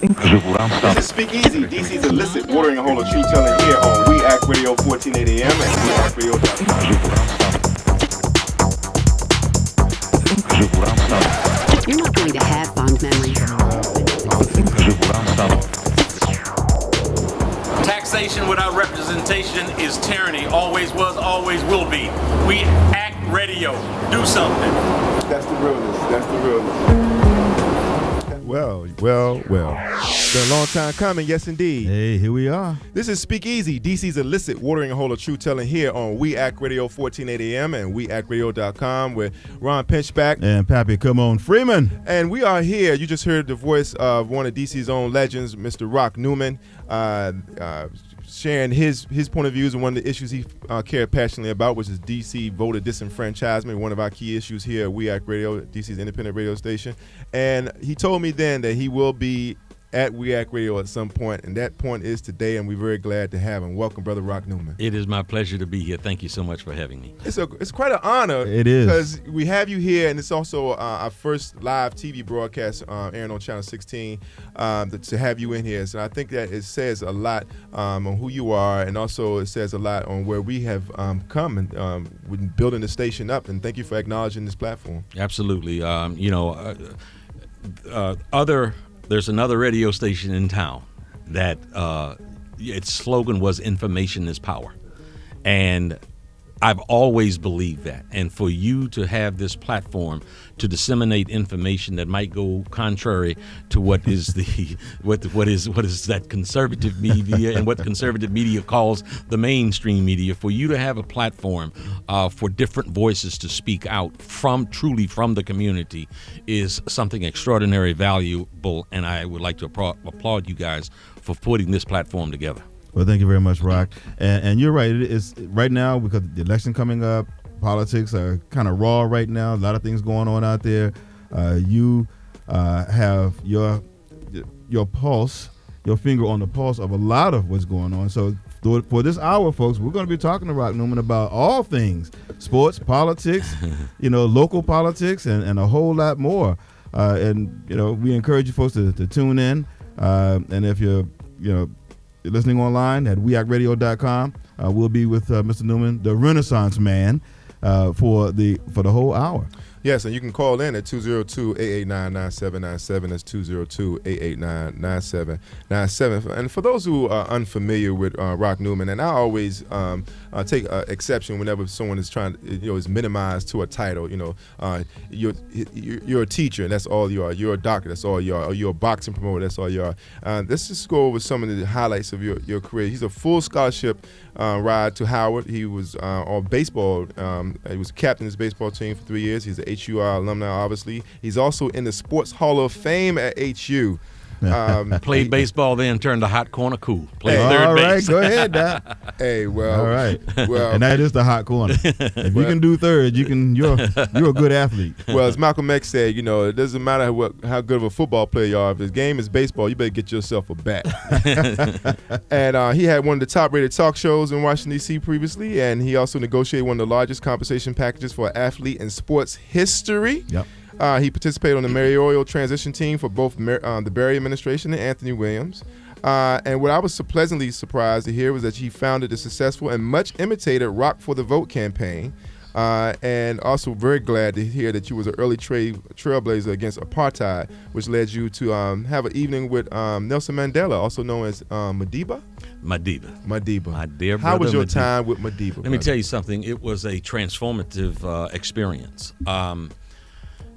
This is SpeakEasy, DC's illicit watering a hole of truth telling here on We Act Radio 1480 AM and WeActRadio.com. You're not going to have fond memories. Taxation without representation is tyranny. Always was, always will be. We act radio. Do something. That's the realness. That's the realness. Well. It's been a long time coming, yes indeed. Hey, here we are. This is SpeakEasy, DC's illicit watering a hole of truth telling here on We Act Radio 1480 AM and WeActRadio.com with Ron Pinchback And Pappy Kymone Freeman. And we are here. You just heard the voice of one of DC's own legends, Mr. Rock Newman, sharing his point of views on one of the issues he cared passionately about, which is DC voter disenfranchisement, one of our key issues here at We Act Radio, DC's independent radio station. And he told me then that he will be at We Act Radio at some point, and that point is today, and we're very glad to have him. Welcome, Brother Rock Newman. It is my pleasure to be here. Thank you so much for having me. It's quite an honor. It is. Because we have you here, and it's also our first live TV broadcast airing on Channel 16 to have you in here. So I think that it says a lot on who you are, and also it says a lot on where we have come and with building the station up, and thank you for acknowledging this platform. Absolutely. There's another radio station in town that its slogan was "Information is Power," and I've always believed that. And for you to have this platform to disseminate information that might go contrary to what is that conservative media and what the conservative media calls the mainstream media, for you to have a platform for different voices to speak out truly from the community is something extraordinarily valuable, and I would like to applaud you guys for putting this platform together. Well, thank you very much, Rock. And you're right. It's right now, because the election coming up, politics are kind of raw right now. A lot of things going on out there. You have your pulse, your finger on the pulse of a lot of what's going on. So for this hour, folks, we're going to be talking to Rock Newman about all things: sports, politics, local politics, and a whole lot more. And we encourage you folks to tune in. And if you're listening online at WeActRadio.com, we'll be with Mr. Newman, the Renaissance Man, for the whole hour. Yes, and you can call in at 202-889-9797. That's 202-889-9797. And for those who are unfamiliar with Rock Newman, and I always take exception whenever someone is trying, is minimized to a title. You're a teacher, and that's all you are. You're a doctor, that's all you are. Or you're a boxing promoter, that's all you are. Let's just go over some of the highlights of your career. He's a full scholarship ride to Howard. He was on baseball. He was captain of his baseball team for 3 years. He's an HUI alumni, obviously. He's also in the Sports Hall of Fame at HU. Played baseball, then turned to hot corner cool. Played third all base. All right, go ahead, Doc. Hey, well. All right. Well, and that is the hot corner. If you can do third, you're a good athlete. Well, as Malcolm X said, it doesn't matter how good of a football player you are. If the game is baseball, you better get yourself a bat. And he had one of the top-rated talk shows in Washington, D.C. previously, and he also negotiated one of the largest compensation packages for an athlete in sports history. Yep. He participated on the mayoral transition team for both the Berry administration and Anthony Williams. And what I was pleasantly surprised to hear was that he founded the successful and much imitated Rock for the Vote campaign. And also very glad to hear that you was an early trailblazer against apartheid, which led you to have an evening with Nelson Mandela, also known as Madiba. Madiba. My dear How was your Madiba. time with Madiba? Let me tell you something. It was a transformative experience.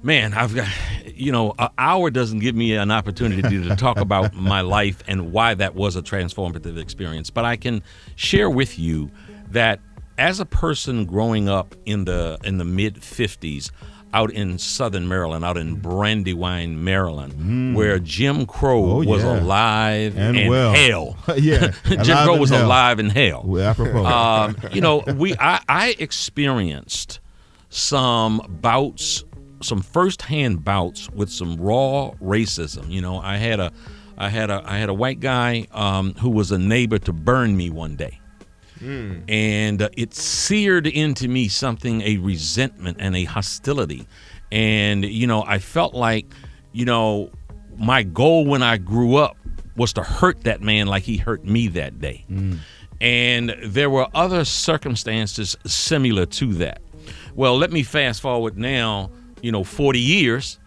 Man, I've got, an hour doesn't give me an opportunity to talk about my life and why that was a transformative experience. But I can share with you that as a person growing up in the mid 50s, out in Southern Maryland, out in Brandywine, Maryland, where Jim Crow was alive and hell. Yeah, Jim Crow was alive in hell. Well, apropos. I experienced some firsthand bouts with some raw racism. I had a white guy who was a neighbor to burn me one day. And it seared into me a resentment and a hostility. And, I felt like, my goal when I grew up was to hurt that man like he hurt me that day. And there were other circumstances similar to that. Well, let me fast forward now, 40 years,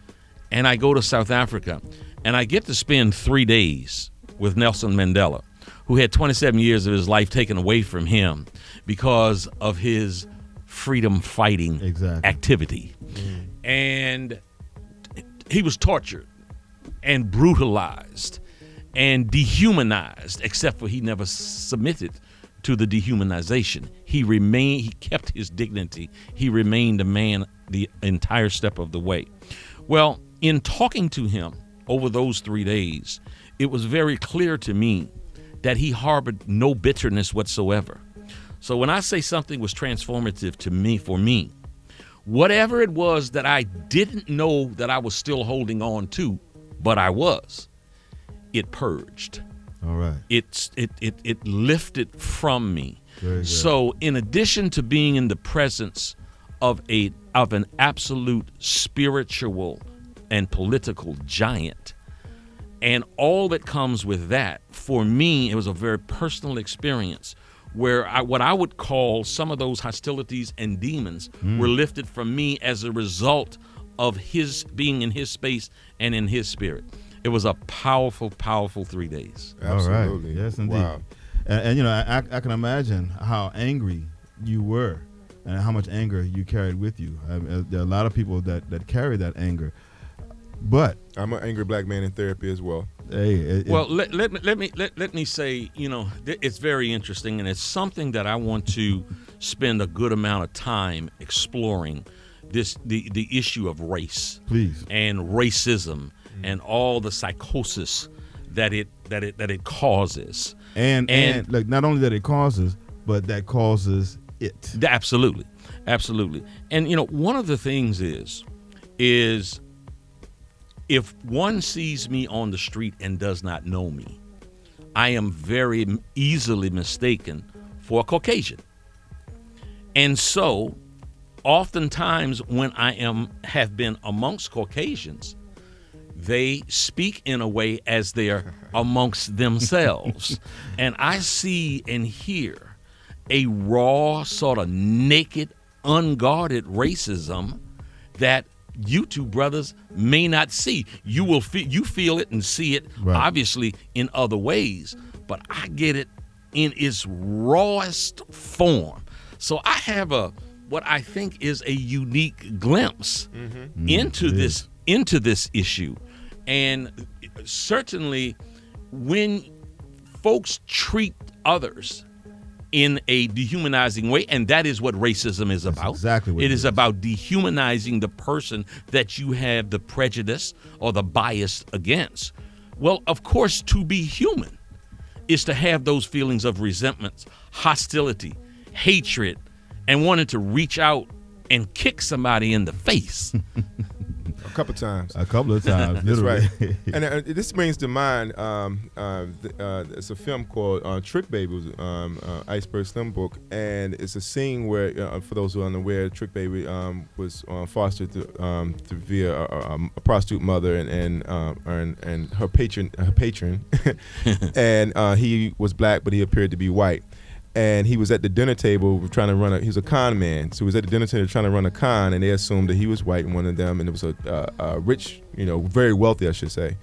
and I go to South Africa, and I get to spend 3 days with Nelson Mandela, who had 27 years of his life taken away from him because of his freedom fighting activity. And he was tortured and brutalized and dehumanized, except for he never submitted to the dehumanization. He kept his dignity. He remained a man the entire step of the way. Well, in talking to him over those 3 days, it was very clear to me that he harbored no bitterness whatsoever. So when I say something was transformative to me, for me, whatever it was that I didn't know that I was still holding on to, but I was, it purged. All right. It lifted from me. So in addition to being in the presence of an absolute spiritual and political giant, and all that comes with that, for me, it was a very personal experience where what I would call some of those hostilities and demons were lifted from me as a result of his being in his space and in his spirit. It was a powerful, powerful 3 days. Absolutely. All right. Yes, indeed. Wow. And I can imagine how angry you were and how much anger you carried with you. There are a lot of people that carry that anger. But I'm an angry black man in therapy as well. Hey, let me say, it's very interesting, and it's something that I want to spend a good amount of time exploring. The issue of race, please, and racism, and all the psychosis that it causes, and like not only that it causes, but that causes it. Absolutely. And one of the things is if one sees me on the street and does not know me, I am very easily mistaken for a Caucasian. And so oftentimes when I have been amongst Caucasians, they speak in a way as they're amongst themselves. And I see and hear a raw, sort of naked, unguarded racism that you two brothers may not see. You feel it and see it, right, obviously in other ways, but I get it in its rawest form. So I have what I think is a unique glimpse into this issue. And certainly when folks treat others in a dehumanizing way, and that is what racism is about. Exactly what it is about dehumanizing the person that you have the prejudice or the bias against. Well, of course, to be human is to have those feelings of resentment, hostility, hatred, and wanting to reach out and kick somebody in the face. A couple of times. That's right. And this brings to mind, it's a film called Trick Baby, Iceberg Slim book, and it's a scene where, for those who are unaware, Trick Baby was fostered via a prostitute mother and her patron, and he was black, but he appeared to be white. And he was at the dinner table trying to he was a con man. So he was at the dinner table trying to run a con, and they assumed that he was white in one of them, and it was a rich, very wealthy, I should say,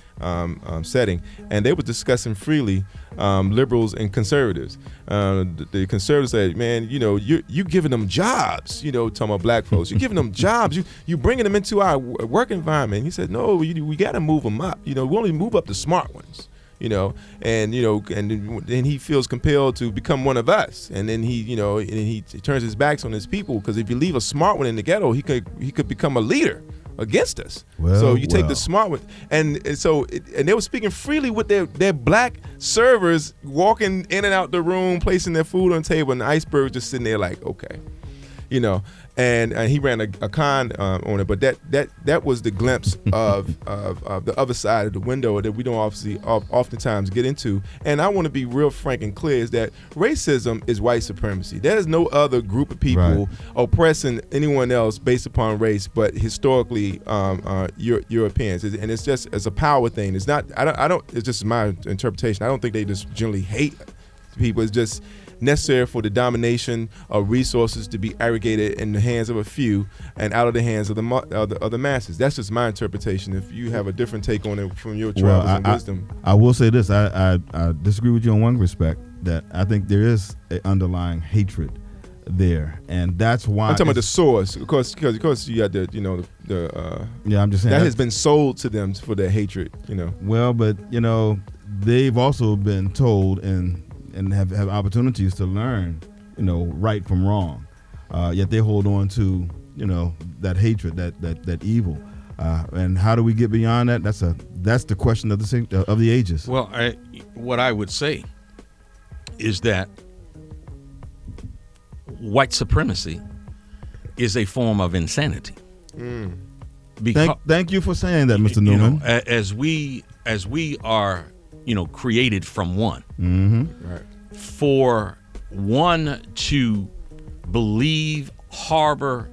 setting. And they were discussing freely liberals and conservatives. The conservatives said, man, you giving them jobs, talking about black folks. You're giving them jobs. You bringing them into our work environment. He said, no, we got to move them up. We only move up the smart ones. And he feels compelled to become one of us, and then he turns his backs on his people, because if you leave a smart one in the ghetto, he could become a leader against us. So you take the smart one, and they were speaking freely with their black servers walking in and out the room, placing their food on the table, and the Iceberg just sitting there like, okay, and he ran a con on it. But that was the glimpse of the other side of the window that we don't oftentimes get into. And I want to be real frank and clear: is that racism is white supremacy. There is no other group of people oppressing anyone else based upon race, but historically Europeans. And it's a power thing. It's not. I don't. It's just my interpretation. I don't think they just generally hate people. It's just necessary for the domination of resources to be aggregated in the hands of a few and out of the hands of the masses. That's just my interpretation. If you have a different take on it from your travels and wisdom. I will say this. I disagree with you in one respect, that I think there is an underlying hatred there, and that's why I'm talking about the source, because you got the I'm just saying that has been sold to them for their hatred. Well, but they've also been told and have opportunities to learn, right from wrong. Yet they hold on to, that hatred, that evil. And how do we get beyond that? That's the question of the ages. Well, what I would say is that white supremacy is a form of insanity. Thank you for saying that, Mr. Newman. As we are, created from one. Mm-hmm. Right. For one to believe, harbor,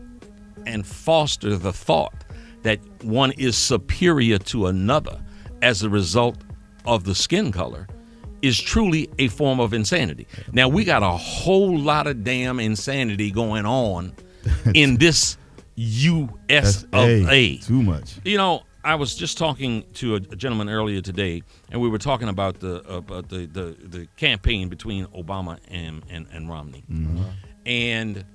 and foster the thought that one is superior to another as a result of the skin color is truly a form of insanity. Now, we got a whole lot of damn insanity going on in this U.S. of A. Too much. I was just talking to a gentleman earlier today, and we were talking about the campaign between Obama and Romney. Mm-hmm. And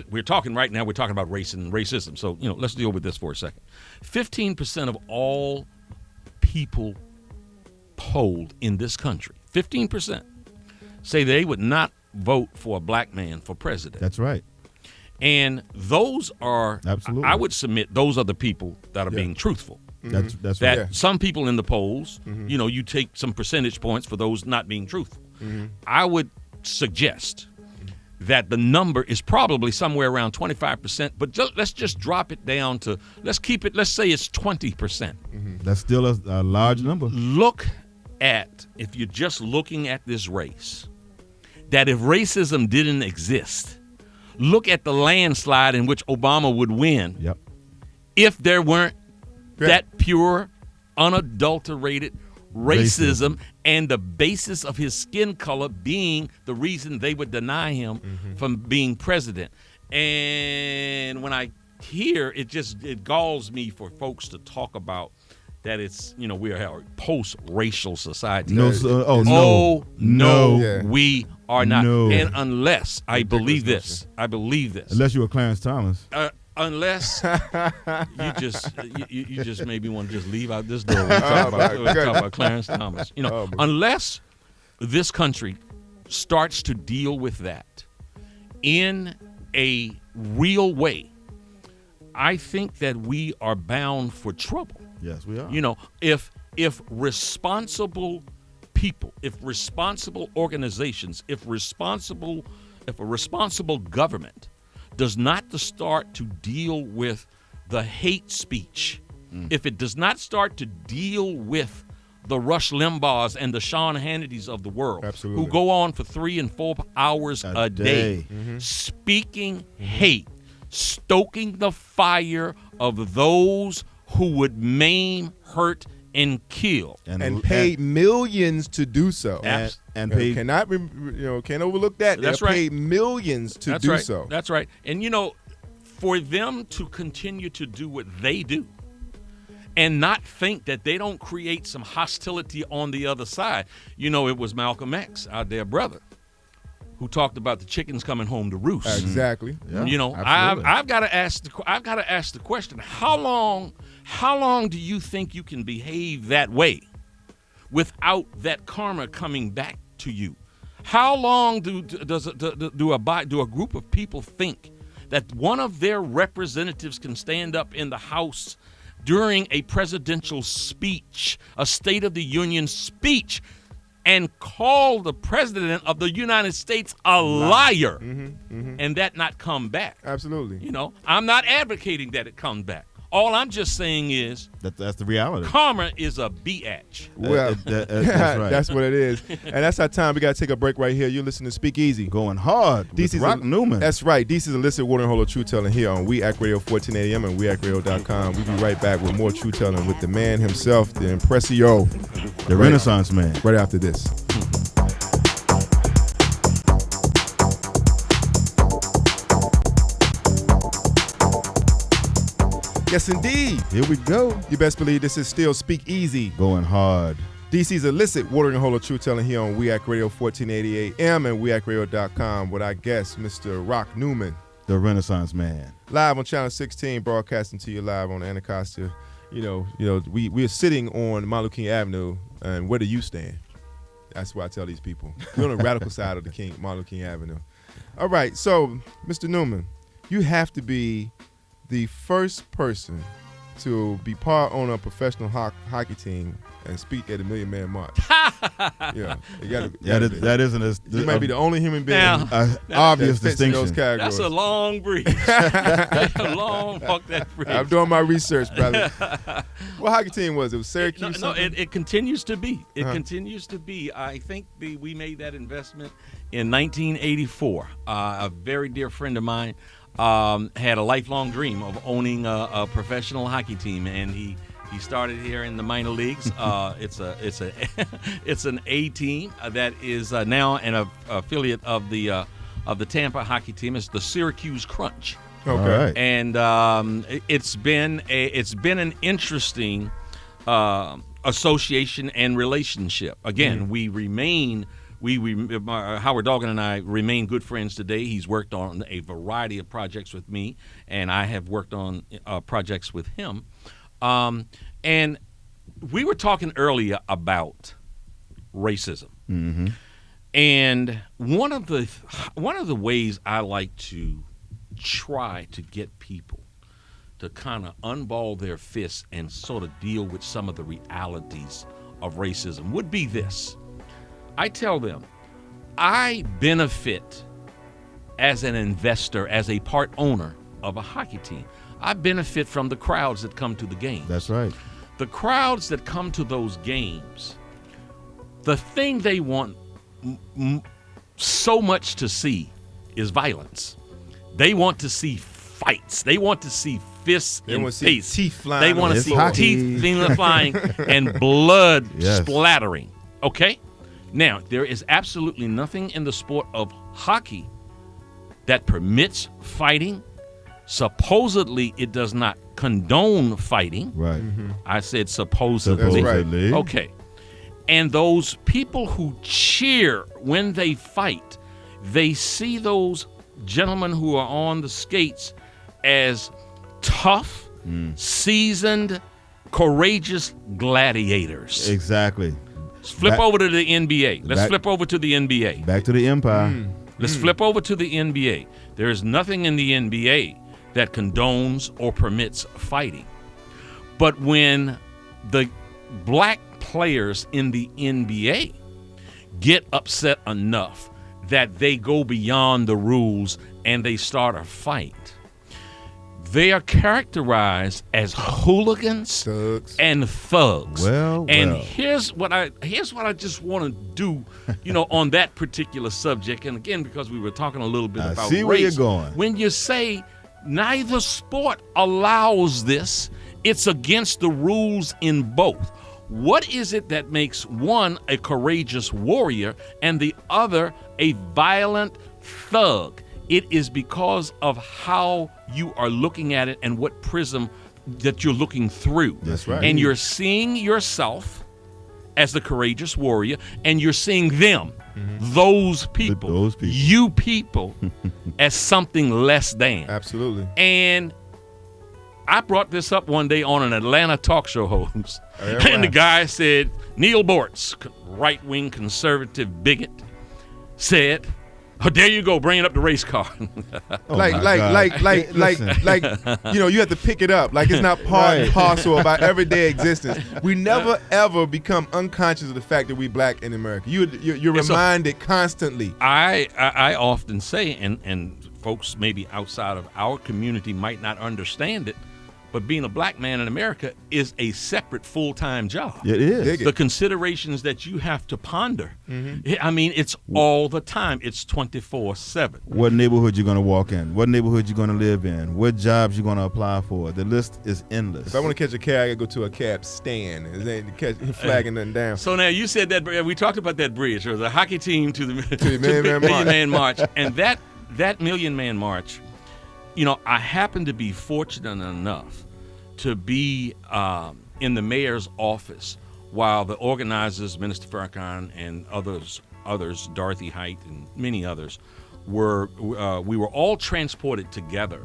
we're talking about race and racism. So, let's deal with this for a second. 15% of all people polled in this country, 15%, say they would not vote for a black man for president. That's right. And those are, absolutely, I would submit, those are the people that are being truthful. Mm-hmm. That's that right. Some people in the polls, Mm-hmm. You take some percentage points for those not being truthful. Mm-hmm. I would suggest that the number is probably somewhere around 25%, but let's just drop it down to, let's say it's 20%. Mm-hmm. That's still a large number. Look at, if you're just looking at this race, that if racism didn't exist, look at the landslide in which Obama would win. Yep. If there weren't that pure, unadulterated racism and the basis of his skin color being the reason they would deny him from being president. And when I hear it galls me for folks to talk about that it's, we're a post-racial society. No, No, we are not. No. And unless I believe this. Unless you were Clarence Thomas. Unless you just maybe want to just leave out this door. We're talking about Clarence Thomas. Unless this country starts to deal with that in a real way, I think that we are bound for trouble. Yes, we are. If responsible people, if responsible organizations, if a responsible government does not start to deal with the hate speech, if it does not start to deal with the Rush Limbaughs and the Sean Hannitys of the world, absolutely, who go on for 3 and 4 hours a day, speaking hate, stoking the fire of those who would maim, hurt, and kill, and paid millions to do so, and paid, can't overlook that. That's They're right. Paid millions to do so. That's right. And for them to continue to do what they do, and not think that they don't create some hostility on the other side. It was Malcolm X, our dear brother, who talked about the chickens coming home to roost. Exactly. Yeah, I've got to ask the question: How long do you think you can behave that way without that karma coming back to you? How long do a group of people think that one of their representatives can stand up in the House during a presidential speech, a State of the Union speech, and call the president of the United States a liar and that not come back. Absolutely. You know, I'm not advocating that it comes back. All I'm just saying is That's the reality. karma is a biatch. Well, That's right. that's what it is. And that's our time. We got to take a break right here. You're listening to Speak Easy. Going hard with Rock Newman. That's right. DC's illicit watering hole of truth telling here on We Act Radio 1480 AM and WeActRadio.com. We'll be right back with more truth telling with the man himself, the impresario, the Renaissance man. right after this. Yes, indeed. Here we go. You best believe this is still Speak Easy. Going hard. DC's illicit watering hole of truth telling here on We Act Radio 1480 AM and WeActRadio.com with our guest, Mr. Rock Newman. The Renaissance man. Live on Channel 16, broadcasting to you live on Anacostia. You know, we are sitting on Martin Luther King Avenue, and where do you stand? That's what I tell these people. We're on the radical side of the Martin Luther King Avenue. All right, so Mr. Newman, you have to be the first person to be part on a professional hockey team and speak at a Million Man March. Yeah, That isn't a. You might be the only human being obvious that fits in distinction. those categories. That's a long bridge. Long walk that bridge. I'm doing my research, brother. What hockey team was it? It was Syracuse? No, it continues to be. It continues to be. I think we made that investment in 1984. A very dear friend of mine had a lifelong dream of owning a professional hockey team, and he started here in the minor leagues. It's an A team that is now an affiliate of the Tampa hockey team. It's the Syracuse Crunch. Okay. Right. And it's been an interesting association and relationship. Again, we remain. Howard Doggan and I remain good friends today. He's worked on a variety of projects with me, and I have worked on projects with him. And we were talking earlier about racism, and one of the ways I like to try to get people to kind of unball their fists and sort of deal with some of the realities of racism would be this. I tell them, I benefit as an investor, as a part owner of a hockey team. I benefit from the crowds that come to the games. That's right. The crowds that come to those games, the thing they want so much to see is violence. They want to see fights. They want to see fists and face. Teeth flying. They want to see teeth flying and blood splattering. Okay? Now, there is absolutely nothing in the sport of hockey that permits fighting. Supposedly, it does not condone fighting. Right. I said supposedly. That's right. Okay. And those people who cheer when they fight, they see those gentlemen who are on the skates as tough, seasoned, courageous gladiators. Exactly. Flip over to the NBA. Let's flip over to the NBA. Back to the Empire. Let's flip over to the NBA. There is nothing in the NBA that condones or permits fighting. But when the black players in the NBA get upset enough that they go beyond the rules and they start a fight, they are characterized as hooligans and thugs. And here's what I just want to do, on that particular subject. And again, because we were talking a little bit about race. Where you're going. When you say neither sport allows this, it's against the rules in both. What is it that makes one a courageous warrior and the other a violent thug? It is because of how you are looking at it and what prism that you're looking through. That's right. And you're seeing yourself as the courageous warrior, and you're seeing them, those people, you people, as something less than. Absolutely. And I brought this up one day on an Atlanta talk show host, and the guy said, Neil Bortz, right-wing conservative bigot, said, Oh, there you go, bringing up the race car. like, you have to pick it up. Like it's not part and parcel of our everyday existence. We never ever become unconscious of the fact that we black in America. You're reminded constantly. I often say, and folks maybe outside of our community might not understand it, but being a black man in America is a separate full-time job. It is. The considerations that you have to ponder. I mean, it's all the time. It's 24/7. What neighborhood you're going to walk in? What neighborhood you're going to live in? What jobs you're going to apply for? The list is endless. If I want to catch a cab, I got to go to a cab stand. It ain't flagging nothing down. So now you said that we talked about that bridge, or the hockey team to the Million Man March, and that Million Man March. You know, I happen to be fortunate enough to be in the mayor's office while the organizers, Minister Farrakhan and others, Dorothy Height and many others, we were all transported together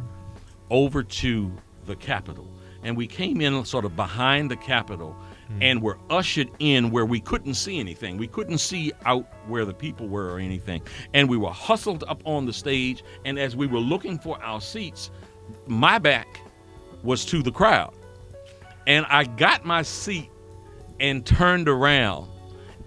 over to the Capitol. And we came in sort of behind the Capitol and were ushered in where we couldn't see anything. We couldn't see out where the people were or anything. And we were hustled up on the stage. And as we were looking for our seats, my back was to the crowd. And I got my seat and turned around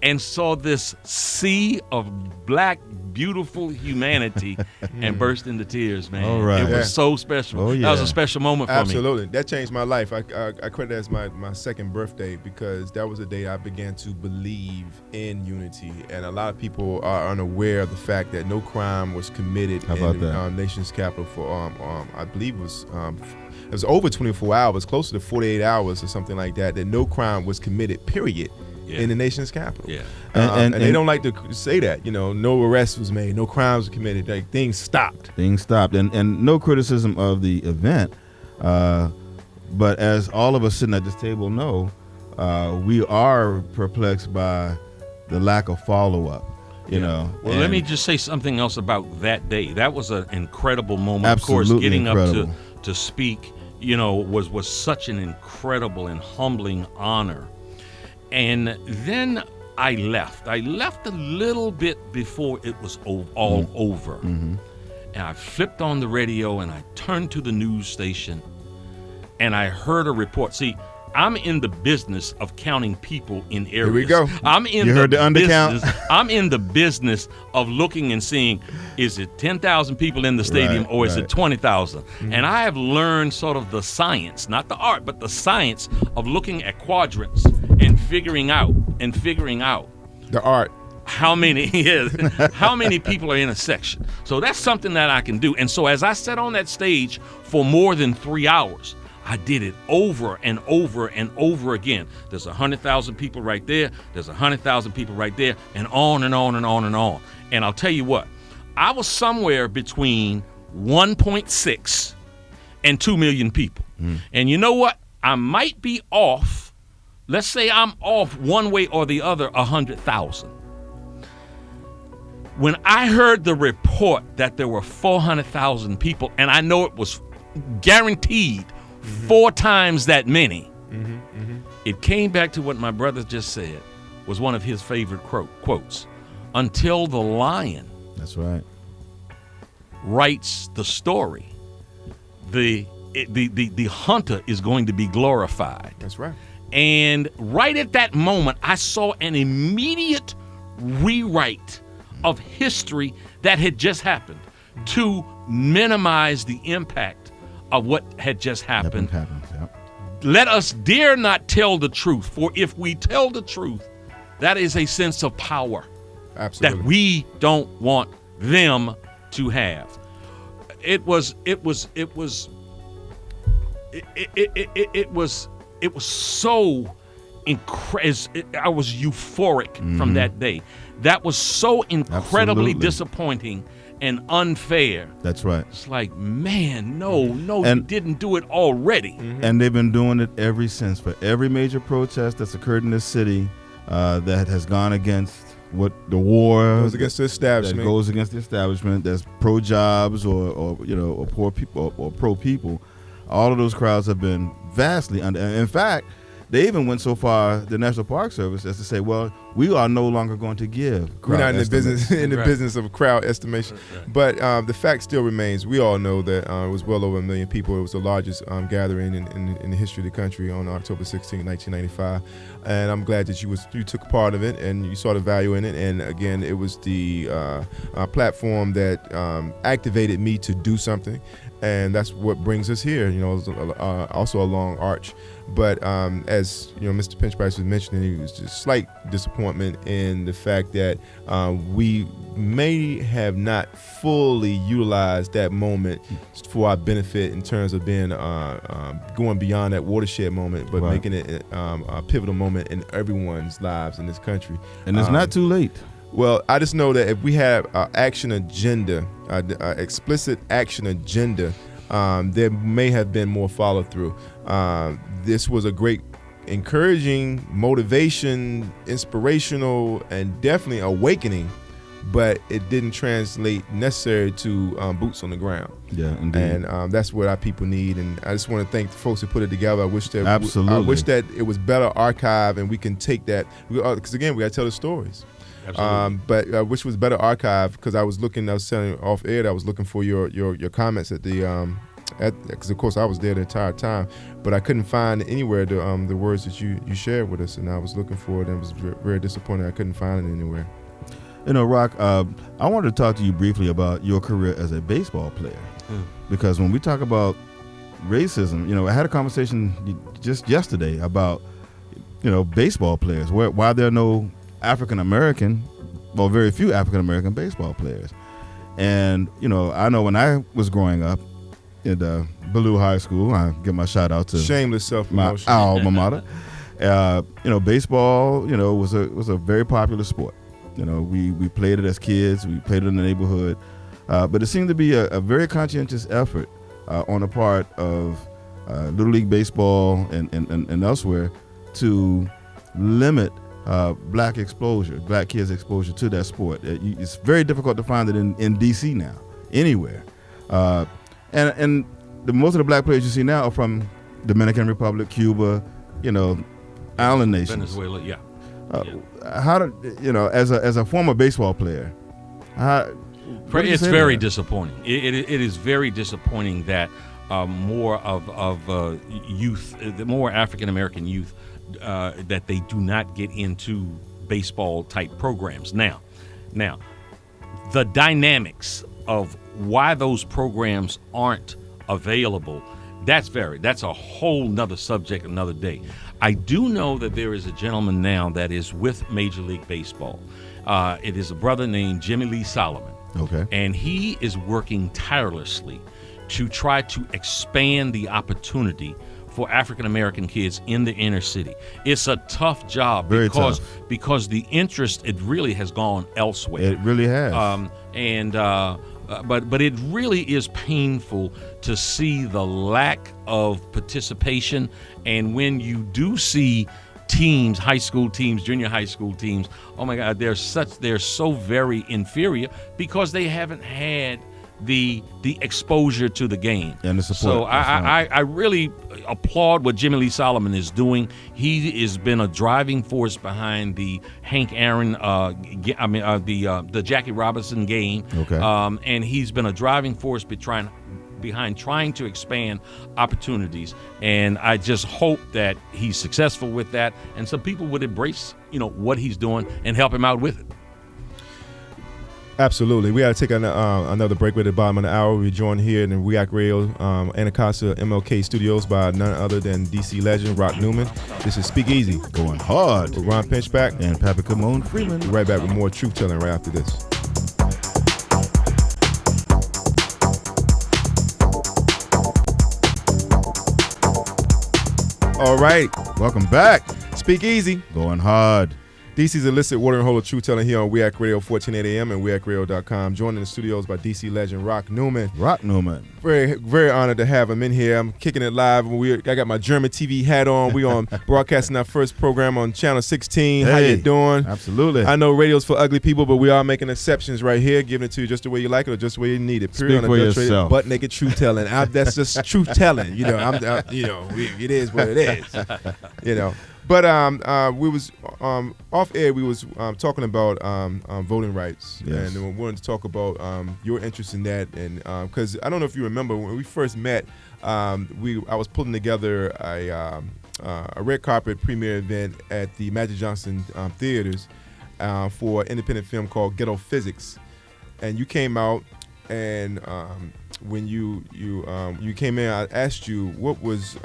and saw this sea of black, beautiful humanity and burst into tears, man. All right. It was so special. Oh, yeah. That was a special moment for me. Absolutely. That changed my life. I credit that as my second birthday because that was the day I began to believe in unity. And a lot of people are unaware of the fact that no crime was committed in the nation's capital for, I believe it was over 24 hours, closer to 48 hours or something like that no crime was committed, period. Yeah. In the nation's capital. Yeah. And they don't like to say that, no arrest was made, no crimes were committed, like things stopped. And no criticism of the event, but as all of us sitting at this table know, we are perplexed by the lack of follow-up, you know. Well, let me just say something else about that day. That was an incredible moment. Absolutely of course, getting incredible. up to speak, was such an incredible and humbling honor. And then I left. I left a little bit before it was all over. And I flipped on the radio and I turned to the news station and I heard a report. See, I'm in the business of counting people in areas. Here we go. You heard the undercount? I'm in the business of looking and seeing, is it 10,000 people in the stadium or is it 20,000? And I have learned sort of the science, not the art, but the science of looking at quadrants and figuring out The art. how many people are in a section. So that's something that I can do. And so as I sat on that stage for more than 3 hours, I did it over and over and over again. There's 100,000 people right there. There's 100,000 people right there, and on and on and on and on. And I'll tell you what, I was somewhere between 1.6 and 2 million people. And you know what? I might be off. Let's say I'm off one way or the other 100,000. When I heard the report that there were 400,000 people, and I know it was guaranteed 4 times that many, it came back to what my brother just said was one of his favorite quotes. Until the lion That's right. writes the story, the hunter is going to be glorified. That's right. And right at that moment, I saw an immediate rewrite of history that had just happened to minimize the impact of what had just happened. Let us dare not tell the truth, for if we tell the truth, that is a sense of power. Absolutely. That we don't want them to have. It was so incredible. I was euphoric from that day. That was so incredibly disappointing and unfair. That's right. It's like, man, no, you didn't do it already. And they've been doing it ever since. For every major protest that's occurred in this city that has gone against what the war goes against the establishment. That goes against the establishment. That's pro jobs or poor people or pro people. All of those crowds have been vastly under. In fact, they even went so far, the National Park Service, as to say, well, we are no longer going to give. We're not in the estimates. business of crowd estimation. But the fact still remains. We all know that it was well over 1 million people. It was the largest gathering in the history of the country on October 16, 1995. And I'm glad that you took part of it and you saw the value in it. And again, it was the platform that activated me to do something. And that's what brings us here. You know, it was also a long arch. But as you know, Mr. Pinchback was mentioning, it was just slight disappointment in the fact that we may have not fully utilized that moment for our benefit in terms of being going beyond that watershed moment, but making it a pivotal moment in everyone's lives in this country. And it's not too late. Well, I just know that if we have an action agenda, explicit action agenda, there may have been more follow through. This was a great encouraging, motivation, inspirational, and definitely awakening, but it didn't translate necessarily to boots on the ground. Yeah, indeed. And that's what our people need. And I just want to thank the folks who put it together. I wish that Absolutely. I wish that it was better archived and we can take that, because again, we got to tell the stories. But I wish it was better archived, because I was saying off air that I was looking for your comments at the because of course I was there the entire time, but I couldn't find anywhere the words that you shared with us, and I was looking for it and was very disappointed I couldn't find it anywhere. You know, Rock, I wanted to talk to you briefly about your career as a baseball player, because when we talk about racism, you know, I had a conversation just yesterday about, you know, baseball players, why there are no African American, well, very few African American baseball players. And, you know, I know when I was growing up at Ballou High School, I give my shout out to shameless self-promotion, my alma mater. You know, baseball, you know, was a very popular sport. You know, we played it as kids, we played it in the neighborhood, but it seemed to be a very conscientious effort on the part of Little League Baseball and elsewhere to limit black kids' exposure to that sport. It's very difficult to find it in D.C. now, anywhere. And most of the black players you see now are from Dominican Republic, Cuba, you know, island nations. Venezuela, yeah. How do you know, as a former baseball player, it's very disappointing. It is very disappointing that more of youth, the more African American youth, that they do not get into baseball type programs. Now, the dynamics of why those programs aren't available, that's a whole nother subject, another day. I do know that there is a gentleman now that is with Major League Baseball. It is a brother named Jimmy Lee Solomon. Okay. And he is working tirelessly to try to expand the opportunity for African American kids in the inner city. It's a tough job because the interest, it really has gone elsewhere. It really has. But it really is painful to see the lack of participation. And when you do see teams, high school teams, junior high school teams, oh my God, they're so very inferior because they haven't had the exposure to the game and the support. So I really applaud what Jimmy Lee Solomon is doing. He has been a driving force behind the Hank Aaron, the Jackie Robinson game. Okay. And he's been a driving force behind trying to expand opportunities. And I just hope that he's successful with that, and some people would embrace, you know, what he's doing and help him out with it. Absolutely. We got to take another break. We're at the bottom of the hour. We're joined here in React Radio, Anacostia MLK Studios by none other than DC Legend Rock Newman. This is SpeakEasy. Going hard. With Ron Pinchback and Papa Kymone Freeman. We're right back with more truth telling right after this. All right. Welcome back. SpeakEasy. Going hard. DC's illicit watering hole of truth telling here on WEAC Radio 1480 AM and WEACradio.com. Joined in the studios by DC legend Rock Newman. Rock Newman. Very, very honored to have him in here. I'm kicking it live. I got my German TV hat on. We on broadcasting our first program on Channel 16. Hey, how you doing? Absolutely. I know radio's for ugly people, but we are making exceptions right here, giving it to you just the way you like it or just the way you need it. Speak for yourself. Butt naked truth telling. That's just truth telling. You know, it is what it is. You know. But we was off air. We was talking about voting rights, Yes. and we wanted to talk about your interest in that. And because I don't know if you remember when we first met, I was putting together a red carpet premiere event at the Magic Johnson theaters for an independent film called Ghetto Physics, and you came out. And when you came in, I asked you what was.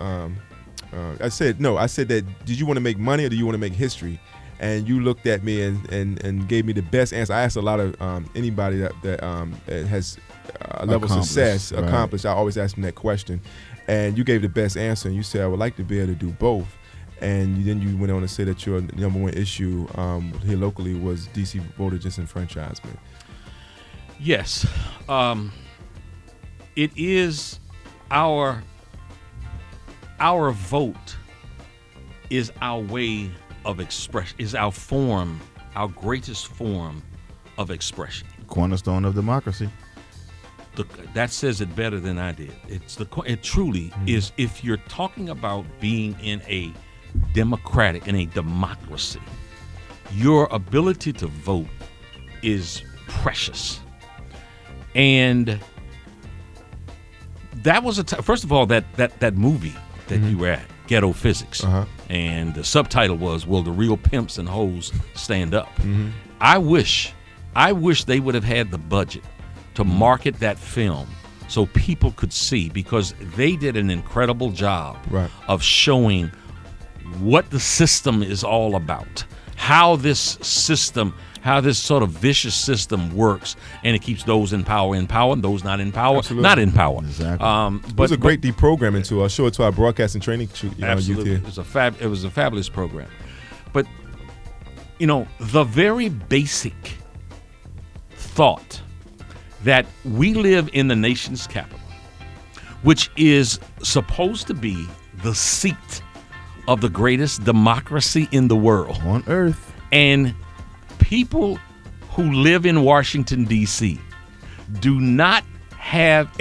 I said that. Did you want to make money or do you want to make history? And you looked at me and gave me the best answer. I asked a lot of anybody that has a level of success accomplished. I always ask them that question, and you gave the best answer. And you said I would like to be able to do both. And then you went on to say that your number one issue here locally was DC voter disenfranchisement. Yes, it is our vote is our way of expression, is our greatest form of expression. Cornerstone of democracy. That says it better than I did. It truly is. If you're talking about being in a democracy, your ability to vote is precious. And that was first of all, that movie that you were at, Ghetto Physics, and the subtitle was, "Will the real pimps and hoes stand up?" I wish they would have had the budget to market that film so people could see, because they did an incredible job of showing what the system is all about, how this sort of vicious system works, and it keeps those in power, and those not in power, not in power. Exactly. It was a great deprogramming tool. I'll show it to our broadcasting training absolutely. youth here. It was a fabulous program. But, the very basic thought that we live in the nation's capital, which is supposed to be the seat of the greatest democracy in the world. On earth. And people who live in Washington, D.C. do not have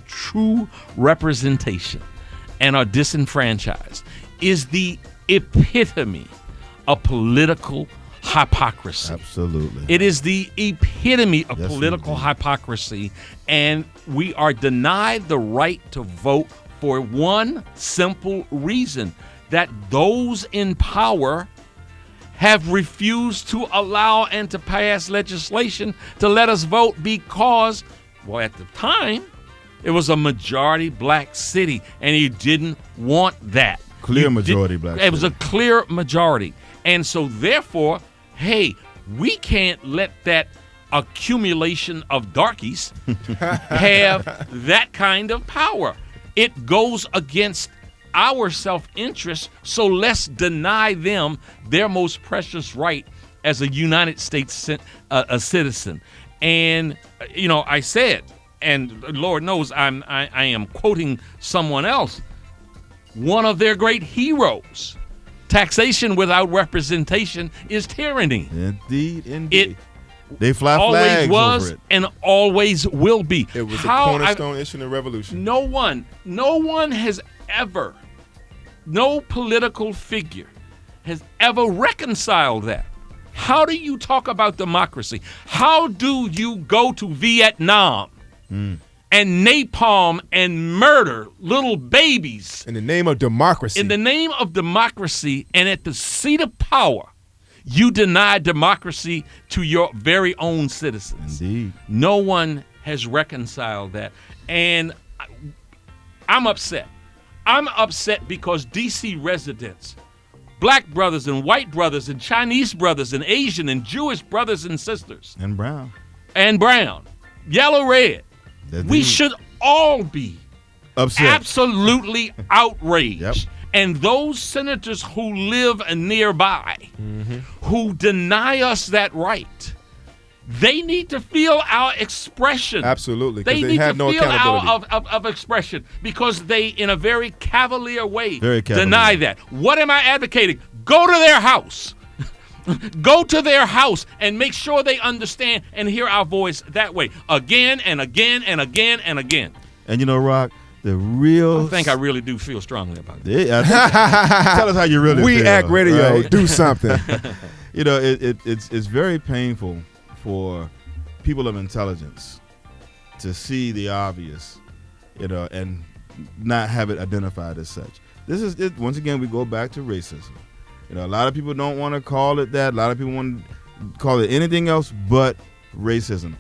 true representation and are disenfranchised is the epitome of political hypocrisy. Absolutely. It is the epitome of political indeed. hypocrisy, and we are denied the right to vote for one simple reason, that those in power have refused to allow and to pass legislation to let us vote because, well, at the time, it was a majority black city, and he didn't want that. Clear majority black. It was a clear majority. And so, therefore, hey, we can't let that accumulation of darkies have that kind of power. It goes against our self-interest, so let's deny them their most precious right as a United States a citizen. And I said, and Lord knows I am quoting someone else, one of their great heroes: taxation without representation is tyranny. Indeed. They fly always flags was over it. and always will be. It was a cornerstone issue in the revolution. No one has ever, no political figure has ever reconciled that. How do you talk about democracy? How do you go to Vietnam and napalm and murder little babies in the name of democracy? In the name of democracy, and at the seat of power, you deny democracy to your very own citizens. Indeed. No one has reconciled that. And I'm upset. I'm upset because D.C. residents, black brothers and white brothers and Chinese brothers and Asian and Jewish brothers and sisters. And brown. Yellow, red. Indeed. We should all be upset. Absolutely outraged. Yep. And those senators who live nearby, who deny us that right, they need to feel our expression. Absolutely, they because need they have to no feel accountability. our of expression, because they, in a very cavalier way, Very cavalier. deny that. What am I advocating? Go to their house. Go to their house and make sure they understand and hear our voice that way, again and again and again and again. And Rock, the real. I think I really do feel strongly about that. Yeah, tell us how you really We feel. Act Radio. Right? Do something. You know, it's very painful for people of intelligence to see the obvious, you know, and not have it identified as such. This is it. Once again, we go back to racism. You know, a lot of people don't want to call it that. A lot of people want to call it anything else but racism.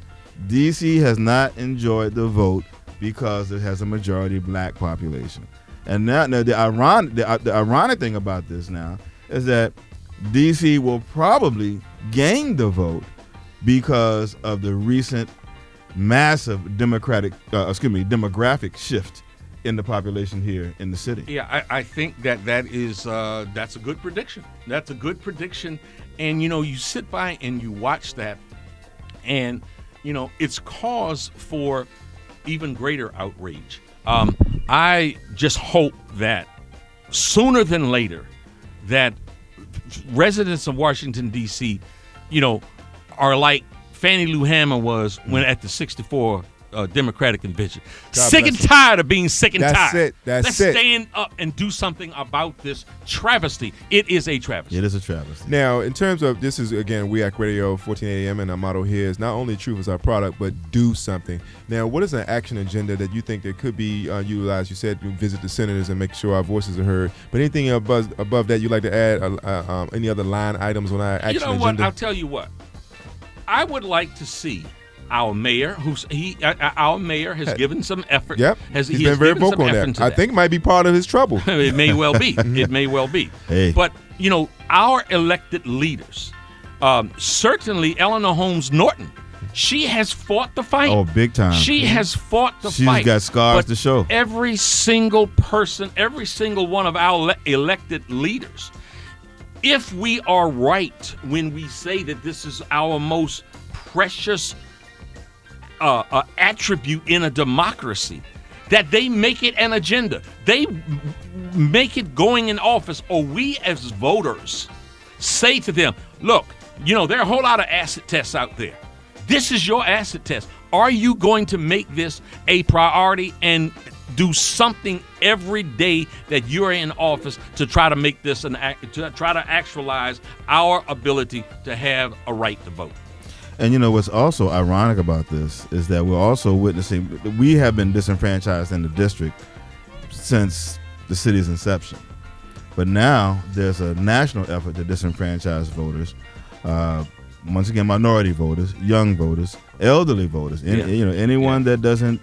D.C. has not enjoyed the vote because it has a majority black population. And now the ironic thing about this now is that D.C. will probably gain the vote because of the recent massive demographic shift in the population here in the city. Yeah, I think that's a good prediction. That's a good prediction. And, you know, you sit by and you watch that, and, you know, it's cause for even greater outrage. I just hope that sooner than later that residents of Washington, D.C., you know, are like Fannie Lou Hammond was when at the 64 Democratic convention. Sick and tired of being sick and tired. Let's stand up and do something about this travesty. It is a travesty. It is a travesty. Now, in terms of this is, again, We Act Radio, 1480 AM, and our motto here is not only truth is our product, but do something. Now, what is an action agenda that you think that could be utilized? You said you visit the senators and make sure our voices are heard. But anything above that you'd like to add, any other line items on our action agenda? You know what? I'll tell you what. I would like to see our mayor, our mayor has given some effort. Yep, he's been very vocal on that. I think it might be part of his trouble. It may well be. It may well be. Hey. But, you know, our elected leaders, certainly Eleanor Holmes Norton, she has fought the fight. Oh, big time. She has fought the She's fight. She's got scars to show. Every single person, every single one of our elected leaders, if we are right when we say that this is our most precious attribute in a democracy, that they make it an agenda. They make it going in office, or we as voters say to them, look, you know, there are a whole lot of acid tests out there. This is your acid test. Are you going to make this a priority and do something every day that you're in office to try to make this to try to actualize our ability to have a right to vote? And, you know, what's also ironic about this is that we're also witnessing, we have been disenfranchised in the district since the city's inception. But now there's a national effort to disenfranchise voters, once again, minority voters, young voters, elderly voters, you know, anyone that doesn't,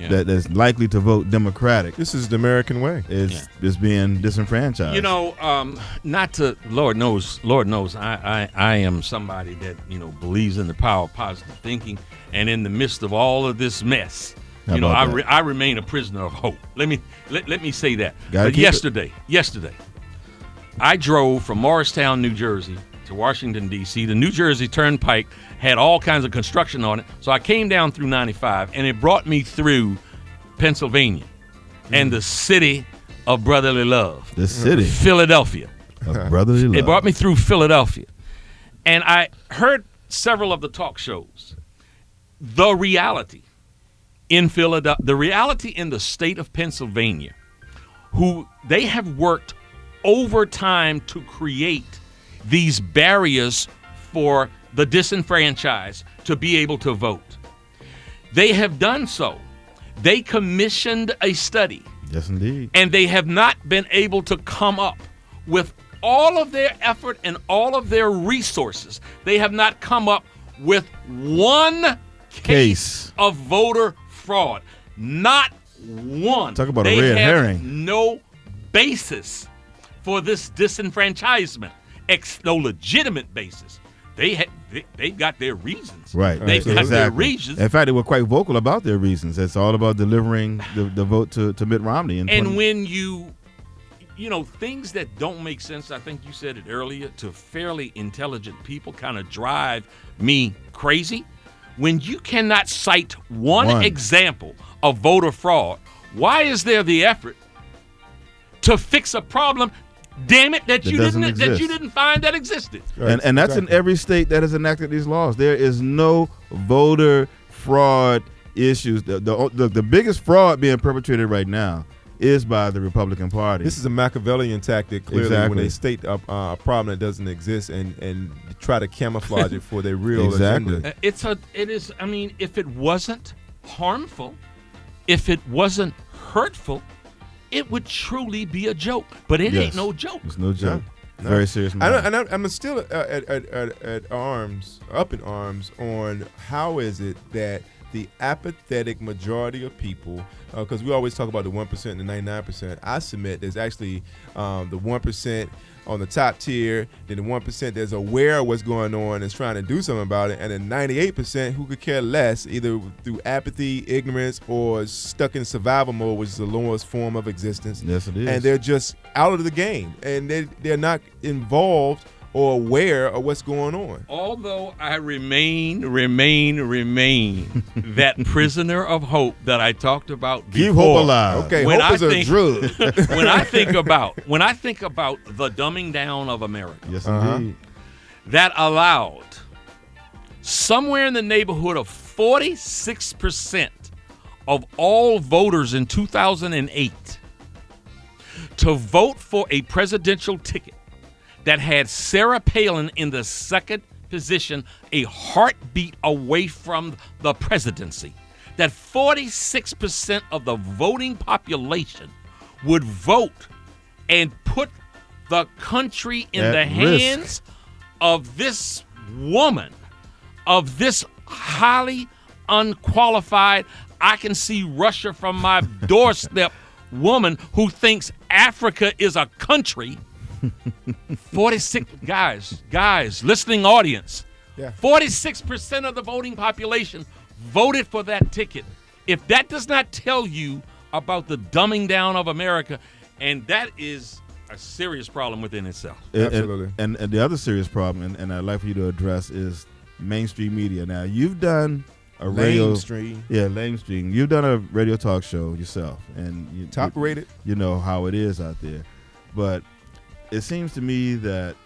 that's likely to vote Democratic. This is the American way. Is being disenfranchised. You know, not to, Lord knows, I am somebody that, you know, believes in the power of positive thinking, and in the midst of all of this mess, you know, I remain a prisoner of hope. Let me say that. But yesterday, I drove from Morristown, New Jersey to Washington, D.C. The New Jersey Turnpike had all kinds of construction on it, so I came down through 95, and it brought me through Pennsylvania and the city of brotherly love. The city? Philadelphia. Of brotherly love. It brought me through Philadelphia. And I heard several of the talk shows. The reality in Philadelphia, the reality in the state of Pennsylvania, who they have worked overtime to create these barriers for the disenfranchised to be able to vote. They have done so. They commissioned a study. Yes, indeed. And they have not been able to come up with all of their effort and all of their resources. They have not come up with one case of voter fraud. Not one. Talk about a red herring. They have no basis for this disenfranchisement. No legitimate basis. They've got their reasons. Right. They've got their reasons. In fact, they were quite vocal about their reasons. It's all about delivering the vote to Mitt Romney. And when you know, things that don't make sense, I think you said it earlier, to fairly intelligent people kind of drive me crazy. When you cannot cite one example of voter fraud, why is there the effort to fix a problem, damn it, that you didn't find that existed? Right. And that's in every state that has enacted these laws. There is no voter fraud issues. The biggest fraud being perpetrated right now is by the Republican Party. This is a Machiavellian tactic, clearly, Exactly. when they state a problem that doesn't exist and try to camouflage it for their real Exactly. agenda. It is. I mean, if it wasn't harmful, if it wasn't hurtful, it would truly be a joke. But it ain't no joke. It's no joke. No. Very serious matter. I'm still up in arms on how is it that the apathetic majority of people, because we always talk about the 1% and the 99%. I submit there's actually the 1% on the top tier, then the 1% that's aware of what's going on and is trying to do something about it, and then 98% who could care less, either through apathy, ignorance, or stuck in survival mode, which is the lowest form of existence. Yes, it is. And they're just out of the game, and they're not involved or aware of what's going on. Although I remain that prisoner of hope that I talked about before. Keep hope alive. Okay, When hope I is a think- drug. when I think about the dumbing down of America, Yes, Uh-huh. indeed. that allowed somewhere in the neighborhood of 46% of all voters in 2008 to vote for a presidential ticket that had Sarah Palin in the second position, a heartbeat away from the presidency. That 46% of the voting population would vote and put the country in At the risk. hands of this woman, of this highly unqualified, I can see Russia from my doorstep woman who thinks Africa is a country. 46 guys, listening audience. Yeah. 46% of the voting population voted for that ticket. If that does not tell you about the dumbing down of America, and that is a serious problem within itself. Absolutely. And the other serious problem, and I'd like for you to address, is mainstream media. Now, you've done a radio Mainstream. Yeah, mainstream. You've done a radio talk show yourself, and Top rated. You know how it is out there, but it seems to me that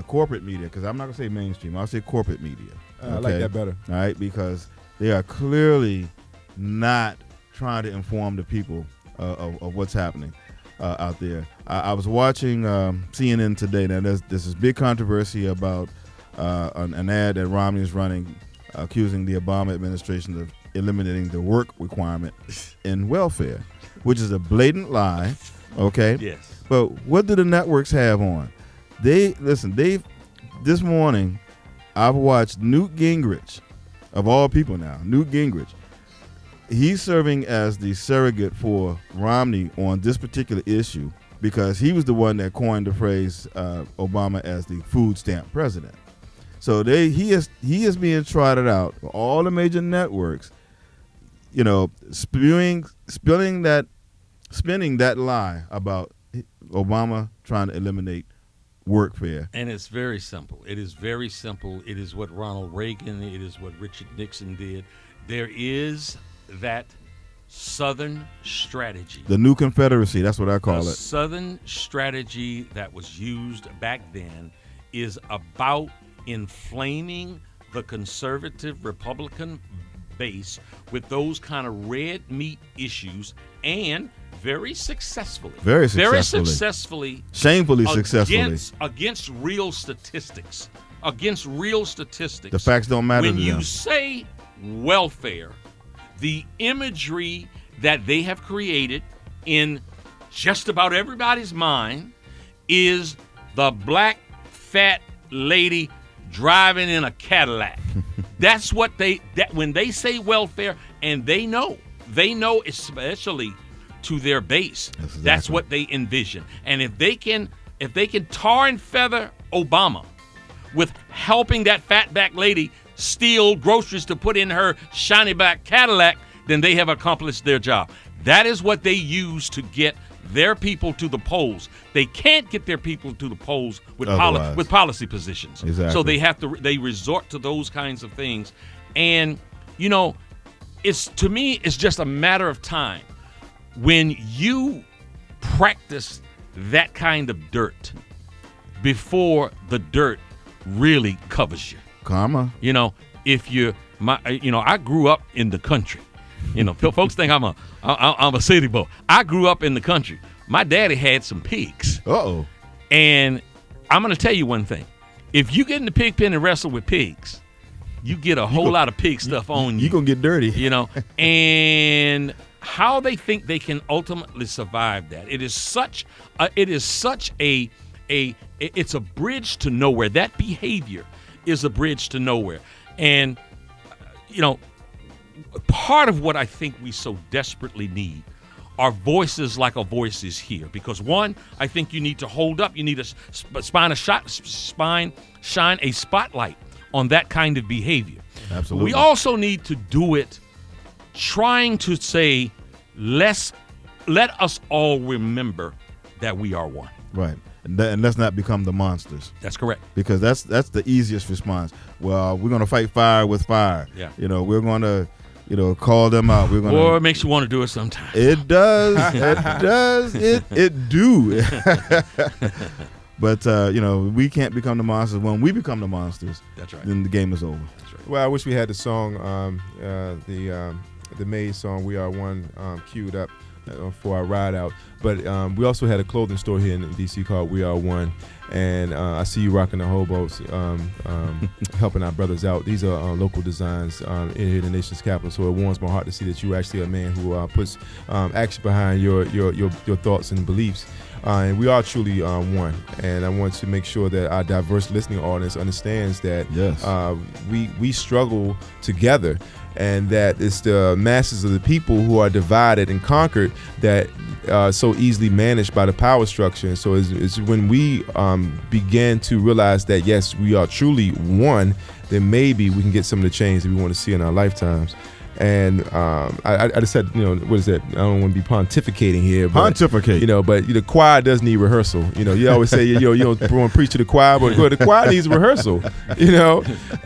corporate media, because I'm not gonna say mainstream, I'll say corporate media. I like that better. All right, because they are clearly not trying to inform the people of what's happening out there. I was watching CNN today. Now, there's this big controversy about an ad that Romney is running, accusing the Obama administration of eliminating the work requirement in welfare, which is a blatant lie. Okay. Yes. But what do the networks have on? This morning, I've watched Newt Gingrich, of all people now, Newt Gingrich. He's serving as the surrogate for Romney on this particular issue because he was the one that coined the phrase Obama as the food stamp president. So he is being trotted out for all the major networks, spinning that lie about Obama trying to eliminate workfare. And it's very simple. It is very simple. It is what Ronald Reagan, it is what Richard Nixon did. There is that Southern strategy. The new Confederacy, that's what I call The it. Southern strategy that was used back then is about inflaming the conservative Republican base with those kind of red meat issues, and very successfully, Shamefully successfully. against real statistics. The facts don't matter When to you them. say welfare, the imagery that they have created in just about everybody's mind is the black fat lady driving in a Cadillac. That's what when they say welfare, and they know especially to their base. That's what they envision. And if they can tar and feather Obama with helping that fatback lady steal groceries to put in her shiny black Cadillac, then they have accomplished their job. That is what they use to get their people to the polls. They can't get their people to the polls with policy positions. Exactly. So they resort to those kinds of things. And to me it's just a matter of time when you practice that kind of dirt before the dirt really covers you. Karma. I grew up in the country, Folks think I'm a city boy. I grew up in the country. My daddy had some pigs. Uh-oh. And I'm going to tell you one thing. If you get in the pig pen and wrestle with pigs, you get a whole lot of pig stuff on you. You're going to get dirty. And how they think they can ultimately survive that. It's a bridge to nowhere. That behavior is a bridge to nowhere. And, part of what I think we so desperately need are voices like a voice is here. Because one, I think you need to hold up. You need to shine a spotlight on that kind of behavior. Absolutely. We also need to do it trying to say, let us all remember that we are one. Right. And let's not become the monsters. That's correct. Because that's the easiest response. Well, we're going to fight fire with fire. Yeah. We're going to, call them out. We're going Or it makes you want to do it sometimes. It does. It does. It do. But, we can't become the monsters. When we become the monsters, that's right, then the game is over. That's right. Well, I wish we had the song, the Maze song, "We Are One," queued up for our ride out. But we also had a clothing store here in D.C. called "We Are One," and I see you rocking the hobos, helping our brothers out. These are local designs in here in the nation's capital. So it warms my heart to see that you actually are a man who puts action behind your thoughts and beliefs. And we are truly one. And I want to make sure that our diverse listening audience understands that we struggle together, and that it's the masses of the people who are divided and conquered that are so easily managed by the power structure. And so it's when we begin to realize that, yes, we are truly one, then maybe we can get some of the change that we want to see in our lifetimes. And I just said, what is that? I don't want to be pontificating here. But, Pontificate. But the choir does need rehearsal. You always say, you don't want to preach to the choir, but the choir needs rehearsal.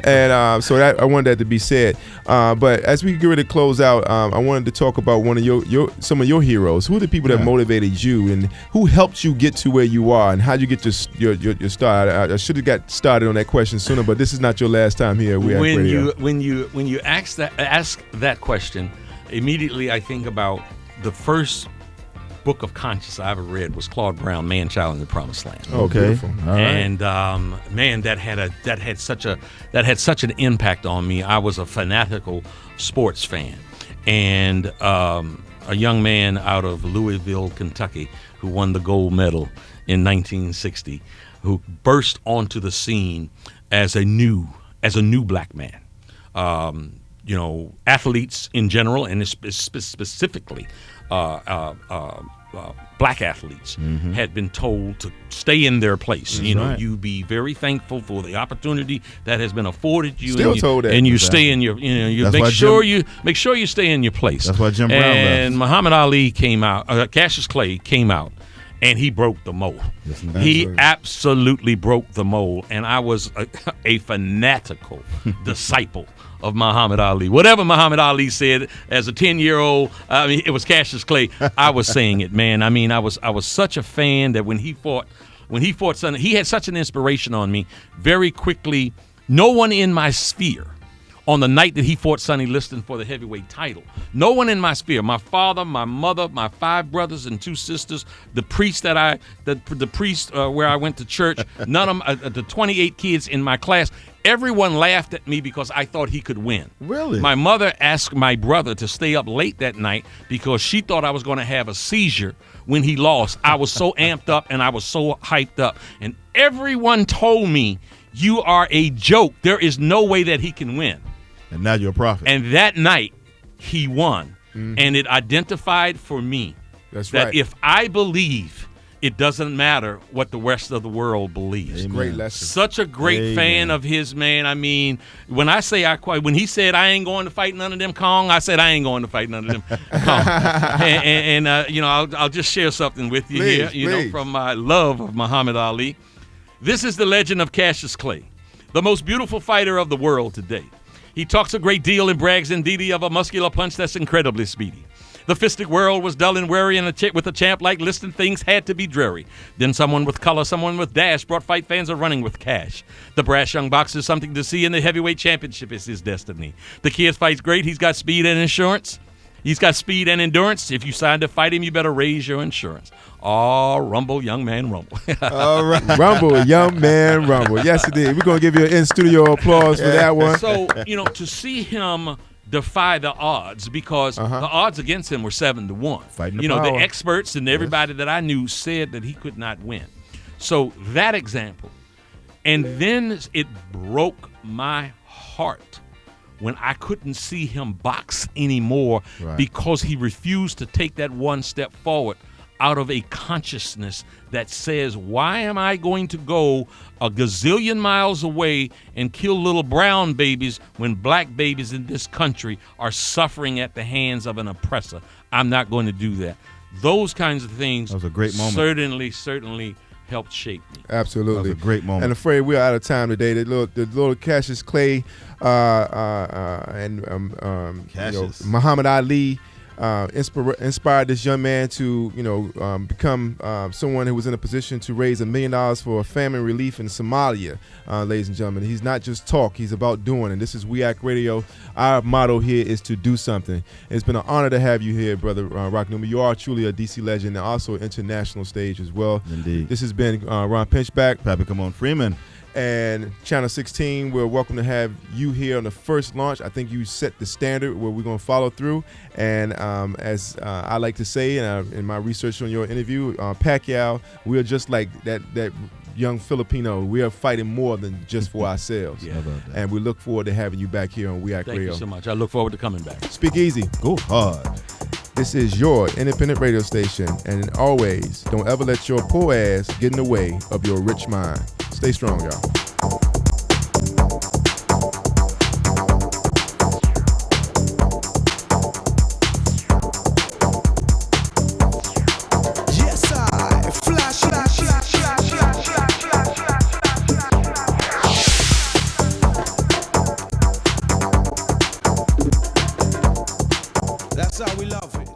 And so I wanted that to be said. But as we get ready to close out, I wanted to talk about one of some of your heroes. Who are the people that motivated you, and who helped you get to where you are, and how did you get your start? I should have got started on that question sooner, but this is not your last time here. When you ask that question, immediately I think about the first book of conscience I ever read was Claude Brown, Man, Child, and the Promised Land. Okay, beautiful. All right. And man, that had such an impact on me. I was a fanatical sports fan, and a young man out of Louisville, Kentucky, who won the gold medal in 1960, who burst onto the scene as a new black man. Athletes in general, and specifically black athletes, had been told to stay in their place. Right. You be very thankful for the opportunity that has been afforded you. Still told that. And you stay in your, you make sure you stay in your place. That's why Jim Brown left. And Muhammad Ali came out, Cassius Clay came out, and he broke the mold. Yes, he absolutely broke the mold, and I was a fanatical disciple of Muhammad Ali. Whatever Muhammad Ali said as a 10-year-old, it was Cassius Clay. I was saying it, man. I was such a fan that when he fought Sonny, he had such an inspiration on me. Very quickly, no one in my sphere, on the night that he fought Sonny Liston for the heavyweight title, no one in my sphere, my father, my mother, my 5 brothers and 2 sisters, the priest where I went to church, none of the 28 kids in my class, everyone laughed at me because I thought he could win. Really? My mother asked my brother to stay up late that night because she thought I was going to have a seizure when he lost. I was so amped up and I was so hyped up. And everyone told me, you are a joke. There is no way that he can win. And now you're a prophet. And that night, he won. And it identified for me that if I believe, it doesn't matter what the rest of the world believes. Amen. Great lesson. Such a great fan of his, man. When I say when he said I ain't going to fight none of them Kong, I said I ain't going to fight none of them Kong. And I'll just share something with you here, from my love of Muhammad Ali. This is the legend of Cassius Clay, the most beautiful fighter of the world today. He talks a great deal and brags indeedy of a muscular punch that's incredibly speedy. The fistic world was dull and weary, and with a champ like Liston, things had to be dreary. Then someone with color, someone with dash, brought fight fans a running with cash. The brash young boxer's something to see, and the heavyweight championship is his destiny. The kid fights great, he's got speed and insurance. He's got speed and endurance. If you decide to fight him, you better raise your insurance. Oh, rumble, young man, rumble. All right. Rumble, young man, rumble. Yes, indeed. We're going to give you an in-studio applause for that one. So, to see him defy the odds, because the odds against him were 7-1. Fighting the the power. experts and everybody that I knew said that he could not win. So that example. And then it broke my heart when I couldn't see him box anymore because he refused to take that one step forward out of a consciousness that says, why am I going to go a gazillion miles away and kill little brown babies when black babies in this country are suffering at the hands of an oppressor? I'm not going to do that. Those kinds of things That was a great moment. certainly helped shape me. Absolutely. That was a great moment. And afraid we're out of time today. The little Cassius Clay and Cassius. Muhammad Ali inspired this young man to become someone who was in a position to raise $1 million for famine relief in Somalia. Ladies and gentlemen, he's not just talk; he's about doing. And this is We Act Radio. Our motto here is to do something. It's been an honor to have you here, brother Rock Newman. You are truly a DC legend and also international stage as well. Indeed. This has been Ron Pinchback Kymone Freeman. and Channel 16. We're welcome to have you here on the first launch. I think you set the standard where we're going to follow through. And as I like to say in my research on your interview, Pacquiao, we are just like that young Filipino. We are fighting more than just for ourselves. Yeah. How about that? And we look forward to having you back here on We Act Thank Radio. you so much. I look forward to coming back. Speak easy. Go hard. This is your independent radio station. And always, don't ever let your poor ass get in the way of your rich mind. Stay strong, y'all. Yes, I flash. That's how we love it.